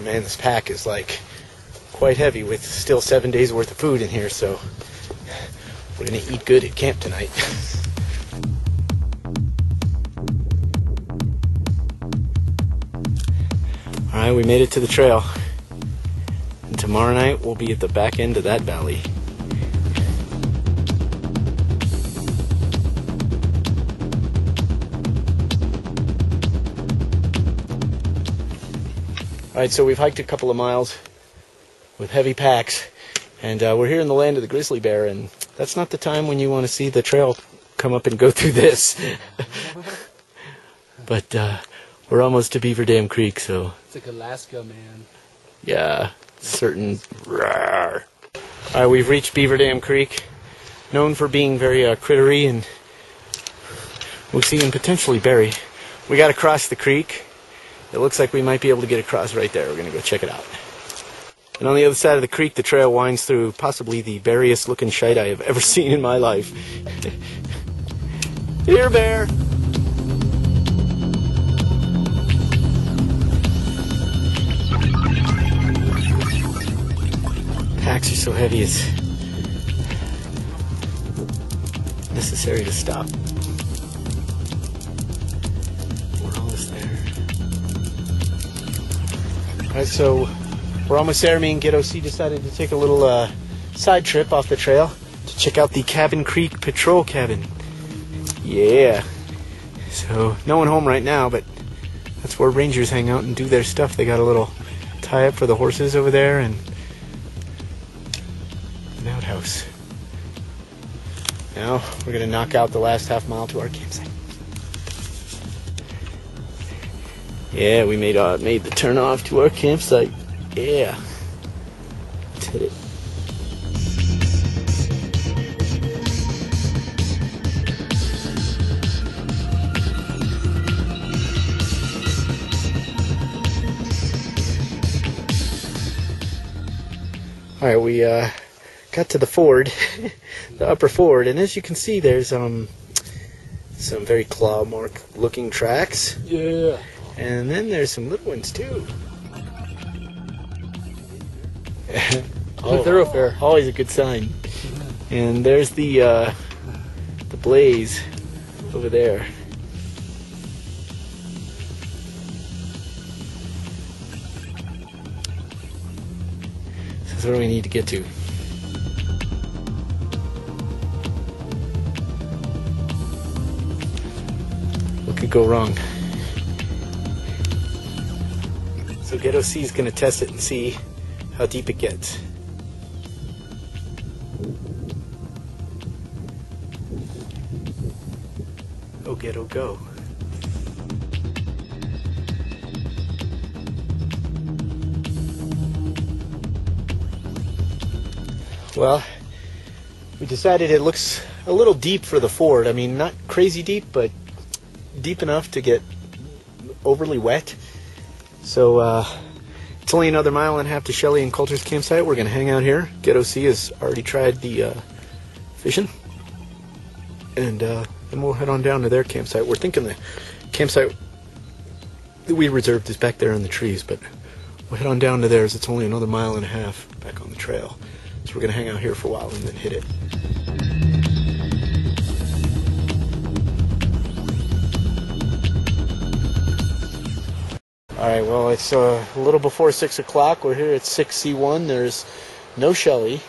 Man, this pack is like quite heavy with still 7 days worth of food in here, so we're gonna eat good at camp tonight. Alright, we made it to the trail. And tomorrow night we'll be at the back end of that valley. Alright, so we've hiked a couple of miles with heavy packs, and we're here in the land of the grizzly bear, and that's not the time when you want to see the trail come up and go through this. But we're almost to Beaver Dam Creek, so... It's like Alaska, man. Yeah, certain... Alright, we've reached Beaver Dam Creek, known for being very crittery and woodsy and potentially berry. We gotta cross the creek. It looks like we might be able to get across right there. We're going to go check it out. And on the other side of the creek, the trail winds through possibly the berriest looking shite I have ever seen in my life. Here, bear! Packs are so heavy, it's necessary to stop. We're almost there. Alright, so we're almost there. Me and Ghetto-C decided to take a little side trip off the trail to check out the Cabin Creek Patrol Cabin. Yeah. So, no one home right now, but that's where rangers hang out and do their stuff. They got a little tie-up for the horses over there and an outhouse. Now, we're going to knock out the last half mile to our campsite. Yeah, we made the turn off to our campsite. Yeah. Let's hit it. Alright, we got to the ford, the upper ford, and as you can see there's some very claw mark looking tracks. Yeah. And then there's some little ones too. Thorofare. Always a good sign. And there's the blaze over there. This is where we need to get to. What could go wrong? So Ghetto-C is going to test it and see how deep it gets. Go Ghetto, go. Well, we decided it looks a little deep for the ford. I mean, not crazy deep, but deep enough to get overly wet. So it's only another mile and a half to Shelley and Coulter's campsite. We're going to hang out here. Ghetto-C has already tried the fishing. And then we'll head on down to their campsite. We're thinking the campsite that we reserved is back there in the trees, but we'll head on down to theirs. It's only another mile and a half back on the trail. So we're going to hang out here for a while and then hit it. Alright, well, it's a little before 6 o'clock. We're here at 6C1. There's no Shelley,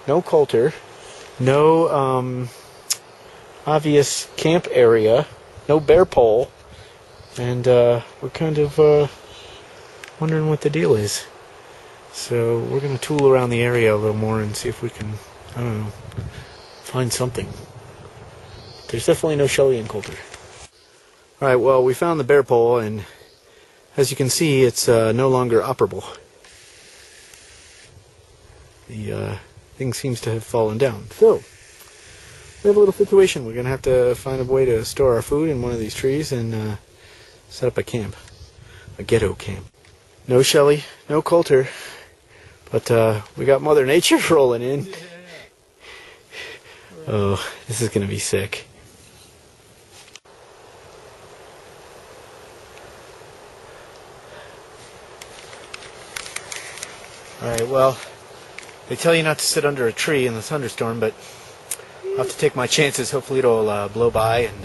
no Coulter, no obvious camp area, no bear pole, and we're kind of wondering what the deal is. So we're going to tool around the area a little more and see if we can, I don't know, find something. There's definitely no Shelley and Coulter. Alright, well, we found the bear pole, and as you can see, it's no longer operable. The thing seems to have fallen down. So, we have a little situation. We're going to have to find a way to store our food in one of these trees and set up a camp. A ghetto camp. No Shelley, no Coulter, but we got Mother Nature rolling in. Oh, this is going to be sick. Alright, well, they tell you not to sit under a tree in the thunderstorm, but I'll have to take my chances. Hopefully it'll blow by and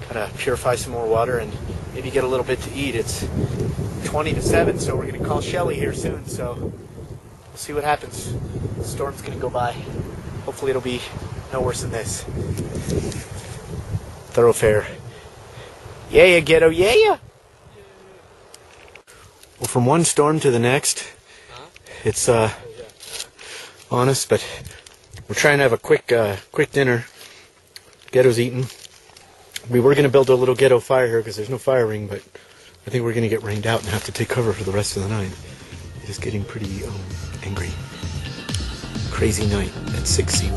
kind of purify some more water and maybe get a little bit to eat. It's 20 to 7, so we're going to call Shelly here soon, so we'll see what happens. The storm's going to go by. Hopefully it'll be no worse than this. Thorofare. Yeah, ghetto, yeah. Well, from one storm to the next, it's honest, but we're trying to have a quick dinner. Ghetto's eating. We were going to build a little ghetto fire here because there's no fire ring, but I think we're going to get rained out and have to take cover for the rest of the night. It is getting pretty angry. Crazy night at 6C1.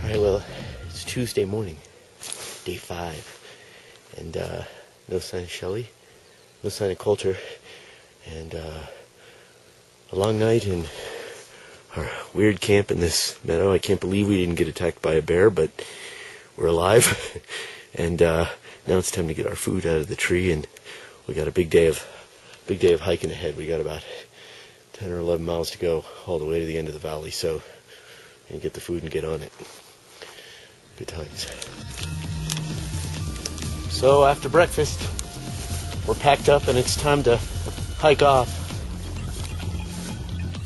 Alright, well, it's Tuesday morning, day 5, and no sign of Shelly, no sign of Coulter, and a long night in our weird camp in this meadow. I can't believe we didn't get attacked by a bear, but we're alive, and now it's time to get our food out of the tree, and we got a big day of hiking ahead. We got about 10 or 11 miles to go all the way to the end of the valley, so and get the food and get on it. Good times. So after breakfast, we're packed up and it's time to hike off.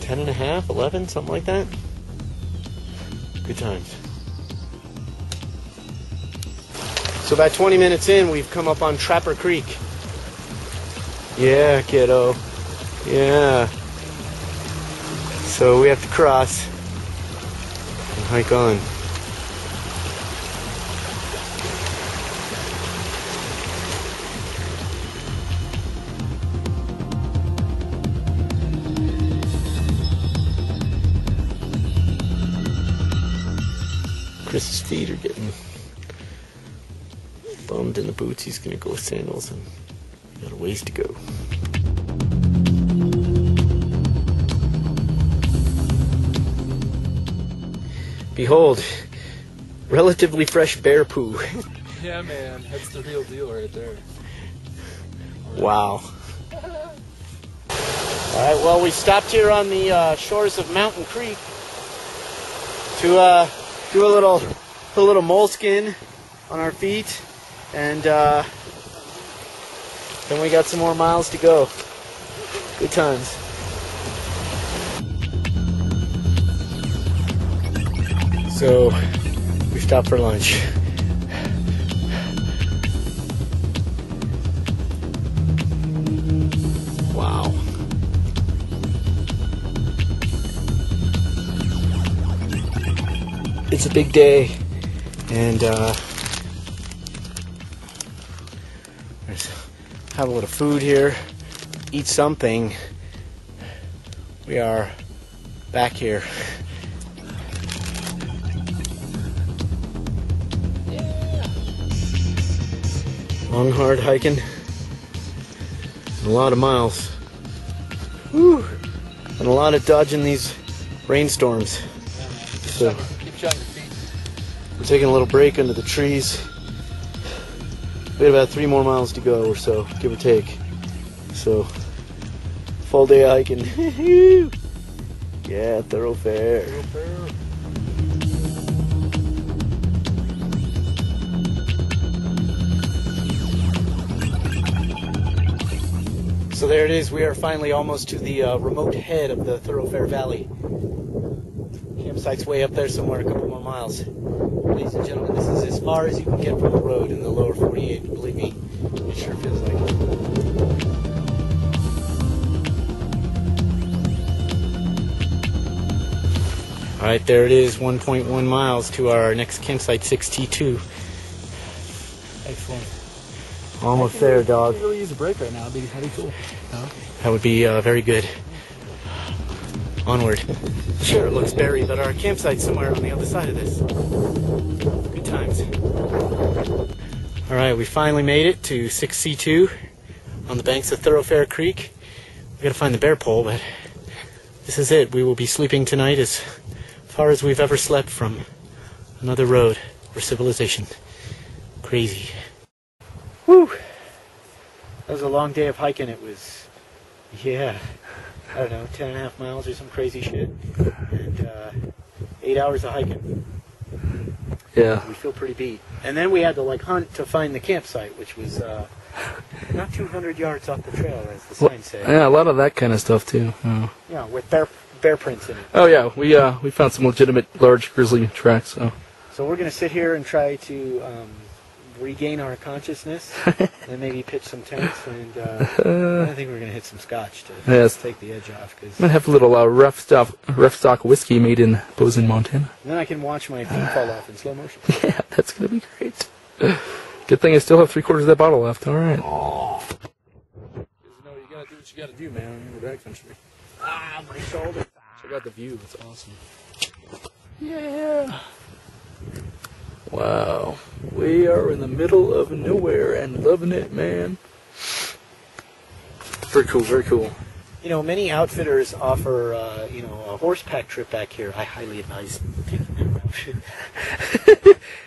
10 and a half, 11, something like that. Good times. So about 20 minutes in, we've come up on Trapper Creek. Yeah, kiddo. Yeah. So we have to cross and hike on. Chris's feet are getting bummed in the boots. He's going to go with sandals, and we got a ways to go. Behold, relatively fresh bear poo. Yeah, man, that's the real deal right there. Wow. Alright, well, we stopped here on the shores of Mountain Creek to do a little moleskin on our feet, and then we got some more miles to go. Good times. So we stopped for lunch. Wow. It's a big day, and have a little food here, eat something. We are back here. Yeah. Long, hard hiking, and a lot of miles. Woo! And a lot of dodging these rainstorms. So we're taking a little break under the trees. We have about 3 more miles to go or so, give or take. So, full day hiking. Yeah, Thorofare. So there it is. We are finally almost to the remote head of the Thorofare Valley. Campsite's way up there somewhere, a couple more miles. Ladies and gentlemen, this is as far as you can get from the road in the lower 48. Believe me, it sure feels like it. Alright, there it is, 1.1 miles to our next campsite, 6T2. Excellent. Almost there, dog. I could really use a break right now. That'd be cool. No? That would be very good. Onward. Sure, it looks buried, but our campsite's somewhere on the other side of this. Good times. Alright, we finally made it to 6C2 on the banks of Thorofare Creek. We gotta find the bear pole, but this is it. We will be sleeping tonight as far as we've ever slept from another road or civilization. Crazy. Whew. That was a long day of hiking. It was, yeah, I don't know, 10.5 miles or some crazy shit. And 8 hours of hiking. Yeah. We feel pretty beat. And then we had to like hunt to find the campsite, which was not 200 yards off the trail, as the signs say. Yeah, a lot of that kind of stuff too. Oh. Yeah, with bear prints in it. Oh yeah, we found some legitimate large grizzly tracks. So we're going to sit here and try to regain our consciousness, and maybe pitch some tents, and I think we're going to hit some scotch to take the edge off. I'm gonna have a little rough stock whiskey made in Bozeman, Montana. And then I can watch my feet fall off in slow motion. Yeah, that's gonna be great. Good thing I still have 3/4 of that bottle left. All right. No, you gotta do what you gotta do, man. In the backcountry. Ah, my shoulder. Check out the view. It's awesome. Yeah. Wow. We are in the middle of nowhere and loving it, man. Very cool, very cool. You know, many outfitters offer, a horse pack trip back here. I highly advise taking that route.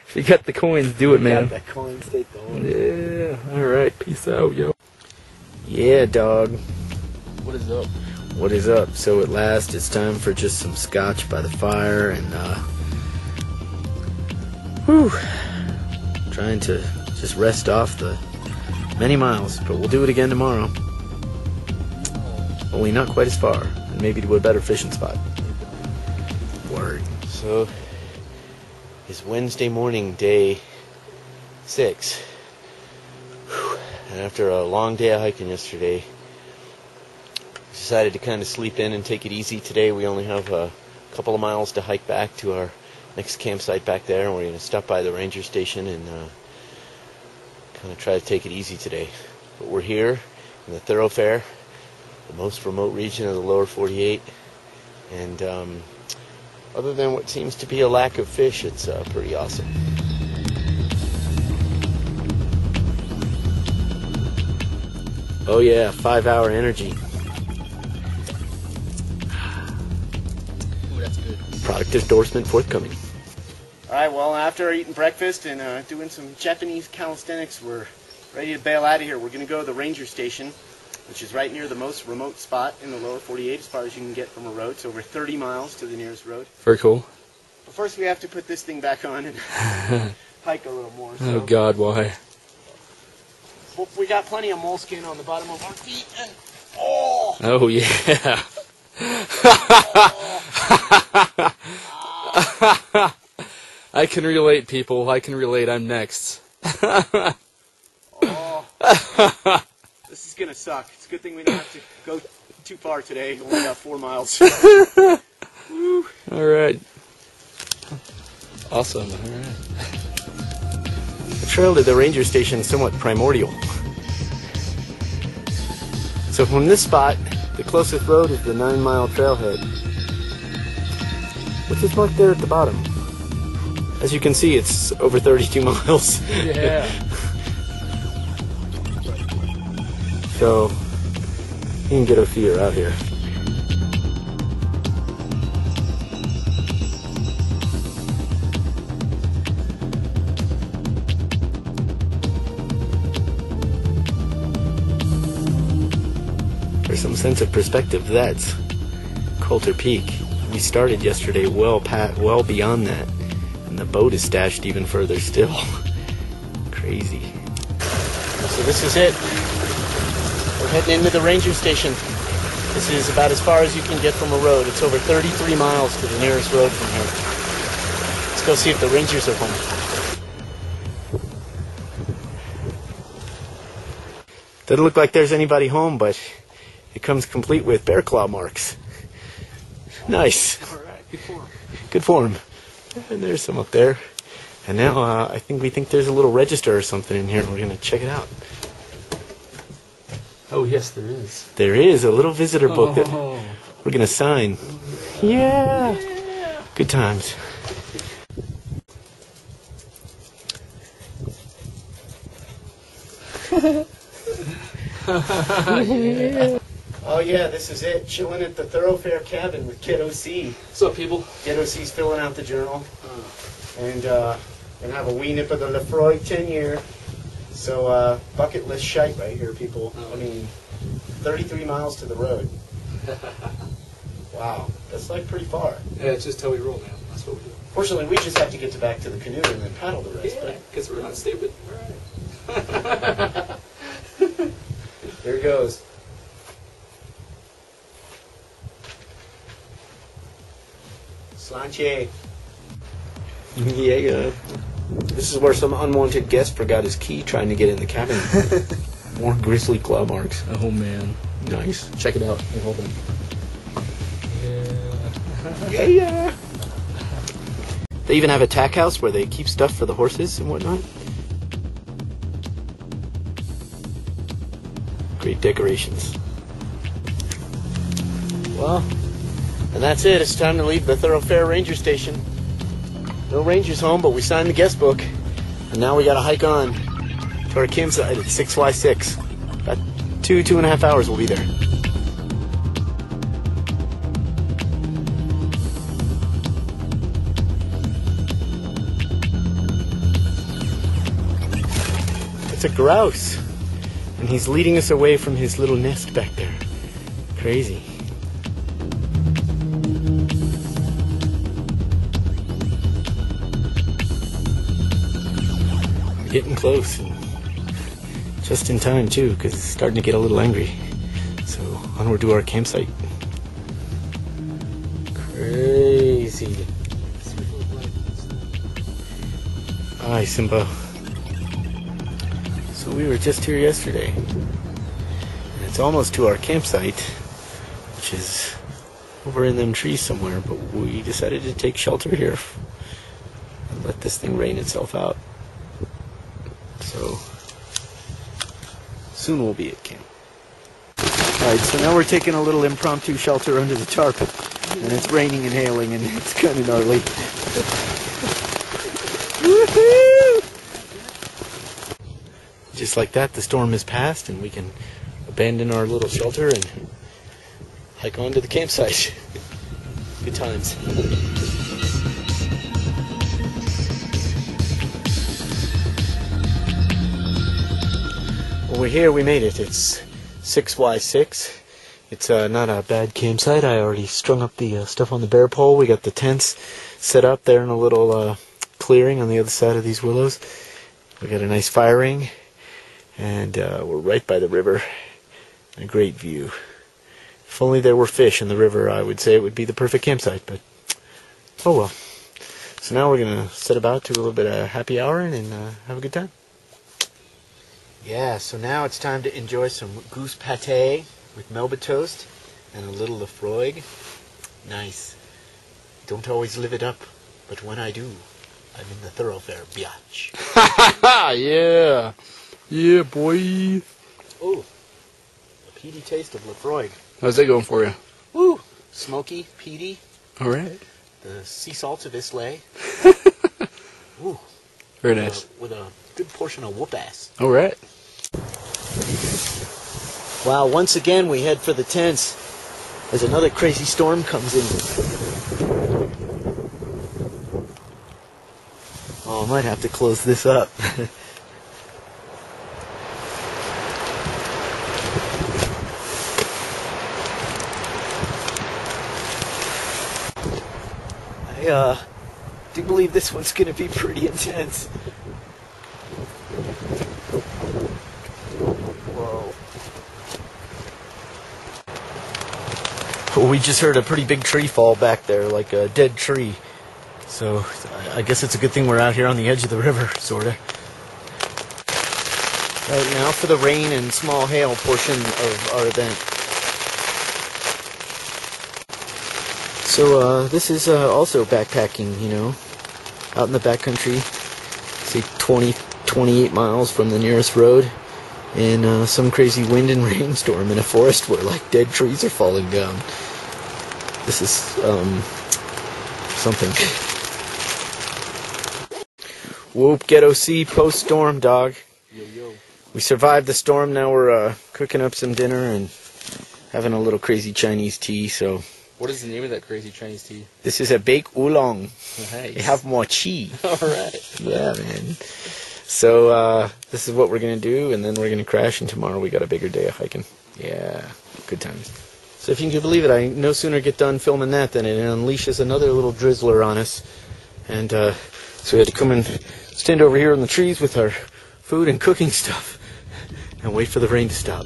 If you got the coins, do it, man. Got that coin, stay going. Yeah. All right. Peace out, yo. Yeah, dog. What is up? What is up? So at last, it's time for just some scotch by the fire, and trying to just rest off the many miles, but we'll do it again tomorrow. Only not quite as far, and maybe to a better fishing spot. Word. So, it's Wednesday morning, day 6. Whew. And after a long day of hiking yesterday, decided to kind of sleep in and take it easy today. We only have a couple of miles to hike back to our next campsite back there, and we're going to stop by the ranger station and kind of try to take it easy today. But we're here in the Thorofare, the most remote region of the lower 48, and other than what seems to be a lack of fish, it's pretty awesome. Oh yeah, 5-hour energy. Ooh, that's good. Product endorsement forthcoming. Alright, well, after eating breakfast and doing some Japanese calisthenics, we're ready to bail out of here. We're going to go to the ranger station, which is right near the most remote spot in the lower 48, as far as you can get from a road. It's over 30 miles to the nearest road. Very cool. But first we have to put this thing back on and hike a little more. So. Oh God, why? Well, we got plenty of moleskin on the bottom of our feet, and Oh yeah. I can relate, people. I can relate. I'm next. This is gonna suck. It's a good thing we don't have to go too far today. Only got 4 miles. Woo. All right. Awesome. All right. The trail to the ranger station is somewhat primordial. So from this spot, the closest road is the 9-mile trailhead, which is marked there at the bottom. As you can see, it's over 32 miles. Yeah. So you can get a feel out here. For some sense of perspective, that's Coulter Peak. We started yesterday well beyond that, and the boat is stashed even further still. Crazy. So this is it. We're heading into the ranger station. This is about as far as you can get from a road. It's over 33 miles to the nearest road from here. Let's go see if the rangers are home. Doesn't look like there's anybody home, but it comes complete with bear claw marks. Nice. All right. Good form. Good form. And there's some up there. And now we think there's a little register or something in here. We're going to check it out. Oh yes, there is. There is a little visitor book that Oh. we're going to sign. Yeah. Good times. Yeah. Oh yeah, this is it. Chilling at the Thorofare cabin with Ghetto-C. What's up, people? Ghetto-C's filling out the journal. And gonna have a wee nip of the Lefroy 10-year. So, bucket list shite right here, people. I mean, 33 miles to the road. Wow, that's like pretty far. Yeah, it's just how we roll, man. That's what we do. Fortunately, we just have to get back to the canoe and then paddle the rest. Yeah, because we're not stupid. All right. There it goes. Slanche. Yeah. This is where some unwanted guest forgot his key trying to get in the cabin. More grizzly claw marks. Oh man. Nice. Check it out. Hey, hold on. Yeah. They even have a tack house where they keep stuff for the horses and whatnot. Great decorations. Well, and that's it. It's time to leave the Thorofare Ranger Station. No rangers home, but we signed the guest book. And now we gotta hike on to our campsite at 6Y6. About 2.5 hours we'll be there. It's a grouse. And he's leading us away from his little nest back there. Crazy. Getting close, and just in time too, because it's starting to get a little angry. So onward to our campsite. Crazy. Hi, Simba. So we were just here yesterday, and it's almost to our campsite, which is over in them trees somewhere. But we decided to take shelter here and let this thing rain itself out. So soon we'll be at camp. Alright, so now we're taking a little impromptu shelter under the tarp. And it's raining and hailing and it's kind of gnarly. Woohoo! Just like that, the storm is past and we can abandon our little shelter and hike on to the campsite. Good times. Well, we're here, we made it. It's 6Y6. It's not a bad campsite. I already strung up the stuff on the bear pole. We got the tents set up there in a little clearing on the other side of these willows. We got a nice fire ring, and we're right by the river. A great view. If only there were fish in the river, I would say it would be the perfect campsite, but oh well. So now we're going to set about to a little bit of happy hour and have a good time. Yeah, so now it's time to enjoy some goose pâté with Melba toast and a little Lafroig. Nice. Don't always live it up, but when I do, I'm in the Thorofare biatch. Yeah. Yeah, boy. Oh, a peaty taste of Lafroig. How's that going for you? Woo! Smoky, peaty. All right. The sea salts of Islay. Ooh. Very nice. With a good portion of whoop ass. All right. Wow, once again we head for the tents as another crazy storm comes in. Oh, I might have to close this up. I do believe this one's going to be pretty intense. Well, we just heard a pretty big tree fall back there, like a dead tree. So I guess it's a good thing we're out here on the edge of the river, sorta. Right now for the rain and small hail portion of our event. So this is also backpacking, you know, out in the backcountry. Say 28 miles from the nearest road. In some crazy wind and rainstorm in a forest where like dead trees are falling down. This is something. Whoop, Ghetto-C post-storm, dog. Yo, yo. We survived the storm. Now we're cooking up some dinner and having a little crazy Chinese tea. So What is the name of that crazy Chinese tea? this is a baked oolong. Nice. They have mochi. All right. Yeah, man. So this is what we're going to do, and then we're going to crash, and tomorrow we got a bigger day of hiking. Yeah, good times. So if you can believe it, I no sooner get done filming that than it unleashes another little drizzler on us. And so we had to come and stand over here in the trees with our food and cooking stuff and wait for the rain to stop.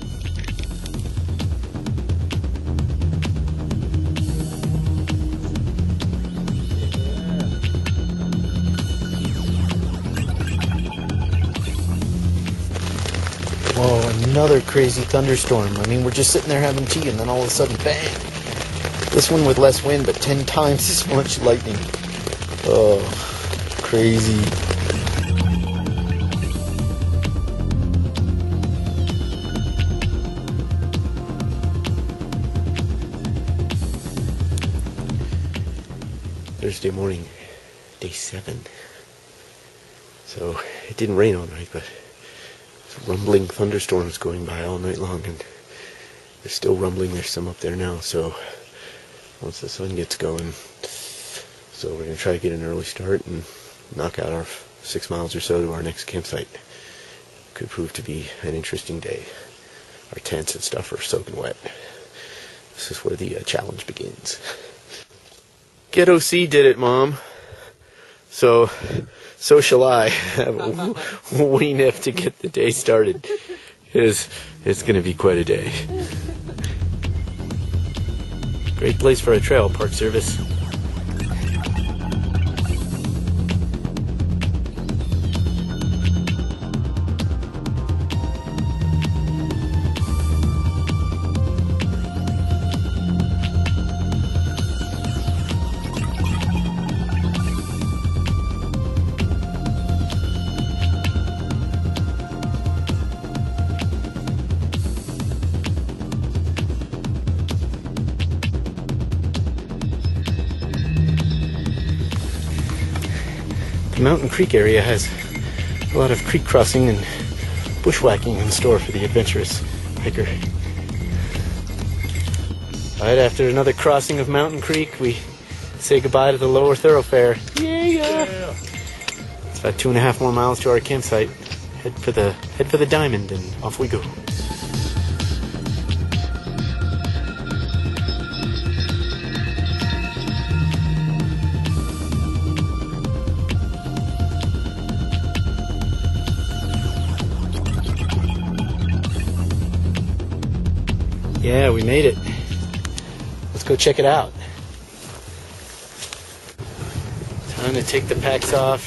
Whoa, another crazy thunderstorm. I mean, we're just sitting there having tea, and then all of a sudden, bang! This one with less wind, but 10 times as much lightning. Oh, crazy. Thursday morning, day 7. So, it didn't rain all night, but rumbling thunderstorms going by all night long, and there's still rumbling. There's some up there now, so once the sun gets going, so we're going to try to get an early start and knock out our 6 miles or so to our next campsite. Could prove to be an interesting day. Our tents and stuff are soaking wet. This is where the challenge begins. Ghetto-C did it, Mom. So shall I have a wee nip to get the day started. It's going to be quite a day. Great place for a trail, Park Service. The Mountain Creek area has a lot of creek crossing and bushwhacking in store for the adventurous hiker. Alright, after another crossing of Mountain Creek, we say goodbye to the lower thoroughfare. Yeah! It's about 2.5 more miles to our campsite. Head for the diamond, and off we go. Yeah, we made it. Let's go check it out. Time to take the packs off.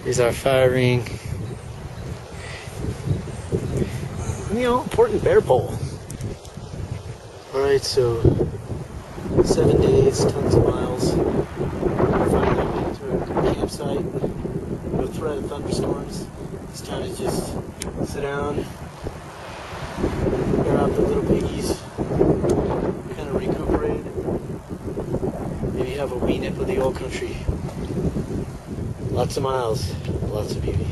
Here's our fire ring. And the all-important bear pole. Alright, so 7 days, tons of miles. Finally made it to our campsite. No threat of thunderstorms. It's time to just sit down, air out the little piggies, kind of recuperate, maybe have a wee nip of the old country. Lots of miles, lots of beauty.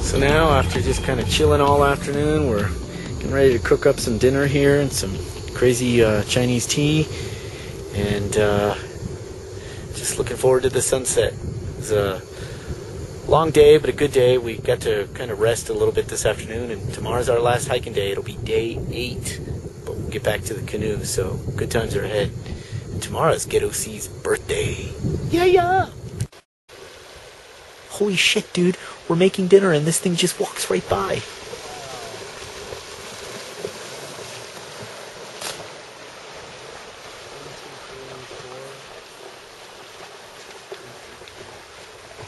So now, after just kind of chilling all afternoon, we're getting ready to cook up some dinner here and some crazy Chinese tea, and just looking forward to the sunset. It's a long day, but a good day. We got to kind of rest a little bit this afternoon, and tomorrow's our last hiking day. It'll be day 8, but we'll get back to the canoe, so good times are ahead. And tomorrow's Ghetto-C's birthday. Yeah! Holy shit, dude. We're making dinner, and this thing just walks right by.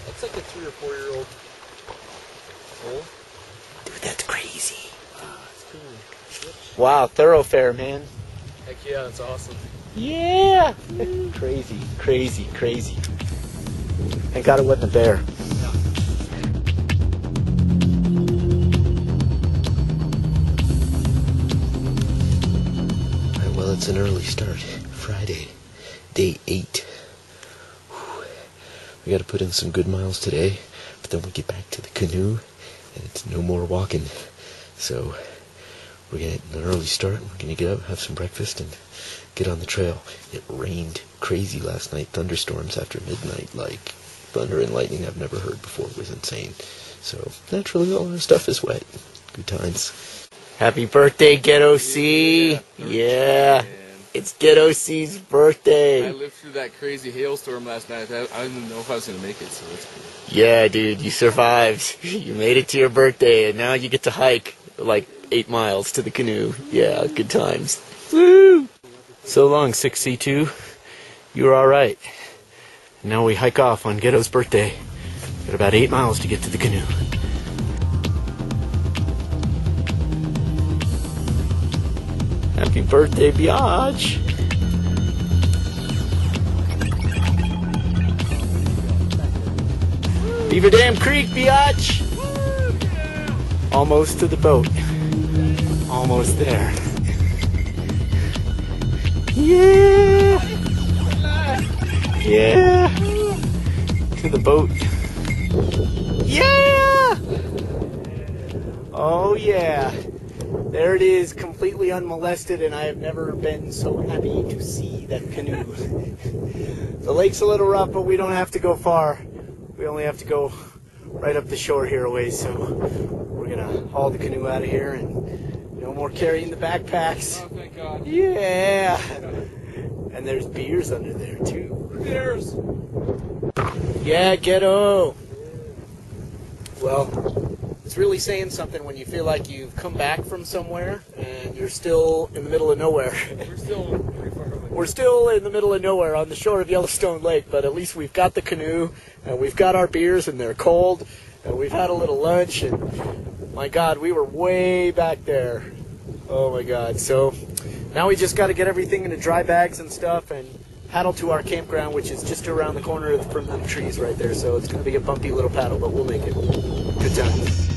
It's like a 3 or 4-year-old bull. Dude, that's crazy. It's cool. Wow, Thorofare, man. Heck yeah, that's awesome. Yeah! Crazy, crazy, crazy. Thank God it wasn't a bear. Alright, well, it's an early start. Friday, day 8. We got to put in some good miles today, but then we get back to the canoe, and it's no more walking. So, we're getting an early start. We're going to get up, have some breakfast, and get on the trail. It rained crazy last night. Thunderstorms after midnight, like thunder and lightning I've never heard before. It was insane. So naturally all our stuff is wet. Good times. Happy birthday, Ghetto-C! Yeah, it's Ghetto-C's birthday. I lived through that crazy hailstorm last night. I didn't even know if I was going to make it, so that's cool. Yeah, dude, you survived. You made it to your birthday, and now you get to hike like 8 miles to the canoe. Yeah, good times. Woo! So long, 6C2. You were alright. Now we hike off on Ghetto's birthday. Got about 8 miles to get to the canoe. Happy birthday, biatch! Beaver Dam Creek, biatch! Almost to the boat. Almost there. Yeah! Yeah! To the boat. Yeah! Oh yeah! There it is, completely unmolested, and I have never been so happy to see that canoe. The lake's a little rough, but we don't have to go far. We only have to go right up the shore here a ways, so we're gonna haul the canoe out of here, and no more carrying the backpacks. Oh, thank God. Yeah! And there's beers under there, too. Beers! Yeah, Ghetto! Well, it's really saying something when you feel like you've come back from somewhere and you're still in the middle of nowhere. We're still pretty far away. We're still in the middle of nowhere on the shore of Yellowstone Lake, but at least we've got the canoe and we've got our beers and they're cold and we've had a little lunch and my God, we were way back there. Oh my God. So now we just got to get everything into dry bags and stuff and paddle to our campground, which is just around the corner from the trees right there. So it's going to be a bumpy little paddle, but we'll make it. Good time.